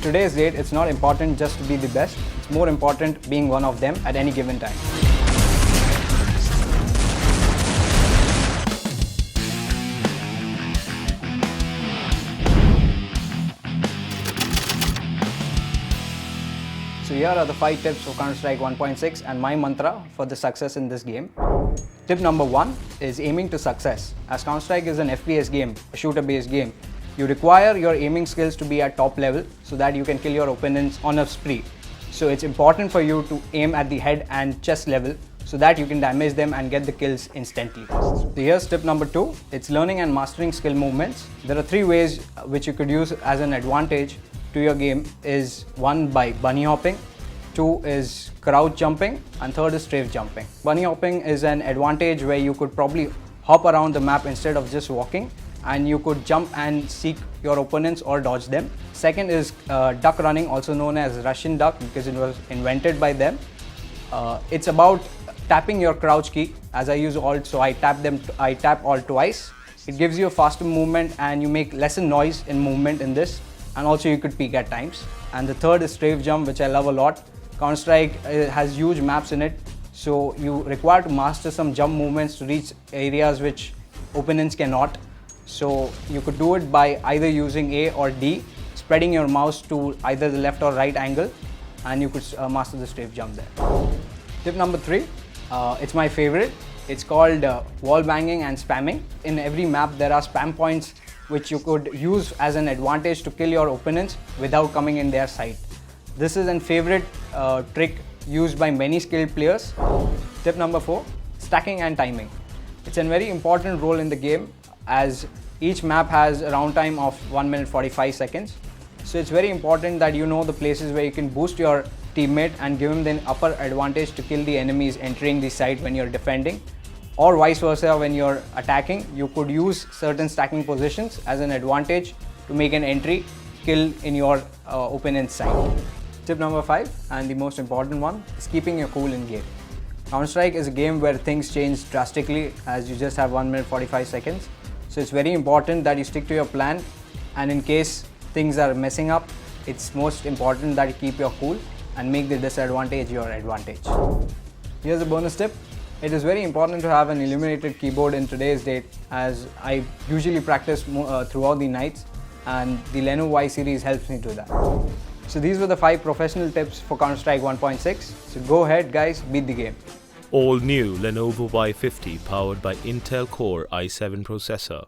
today's date, it's not important just to be the best. It's more important being one of them at any given time. So here are the 5 tips for Counter-Strike 1.6 and my mantra for the success in this game. Tip number 1 is aiming to success. As Counter-Strike is an FPS game, a shooter-based game, you require your aiming skills to be at top level so that you can kill your opponents on a spree. So it's important for you to aim at the head and chest level so that you can damage them and get the kills instantly. So here's tip number 2. It's learning and mastering skill movements. There are 3 ways which you could use as an advantage to your game. Is 1 by bunny hopping, 2 is crouch jumping, and 3rd is strafe jumping. Bunny hopping is an advantage where you could probably hop around the map instead of just walking, and you could jump and seek your opponents or dodge them. 2nd is duck running, also known as Russian duck because it was invented by them. It's about tapping your crouch key. As I use alt, so I tap alt twice. It gives you a faster movement and you make lesser noise in movement in this, and also you could peek at times. And the 3rd is strafe jump, which I love a lot. Counter-Strike has huge maps in it, so you require to master some jump movements to reach areas which opponents cannot. So you could do it by either using A or D, spreading your mouse to either the left or right angle, and you could master the strafe jump there. Tip number 3, it's my favorite. It's called wall banging and spamming. In every map there are spam points which you could use as an advantage to kill your opponents without coming in their sight. This is a favorite trick used by many skilled players. Tip number 4, stacking and timing. It's a very important role in the game as each map has a round time of 1 minute 45 seconds. So it's very important that you know the places where you can boost your teammate and give him the upper advantage to kill the enemies entering the site when you're defending. Or vice versa, when you're attacking, you could use certain stacking positions as an advantage to make an entry kill in your opponent's side. Tip number 5, and the most important one, is keeping your cool in game. Counter-Strike is a game where things change drastically as you just have 1 minute 45 seconds. So it's very important that you stick to your plan, and in case things are messing up, it's most important that you keep your cool and make the disadvantage your advantage. Here's a bonus tip. It is very important to have an illuminated keyboard in today's date, as I usually practice throughout the nights, and the Lenovo Y series helps me do that. So these were the 5 professional tips for Counter-Strike 1.6. So go ahead guys, beat the game. All new Lenovo Y50 powered by Intel Core i7 processor.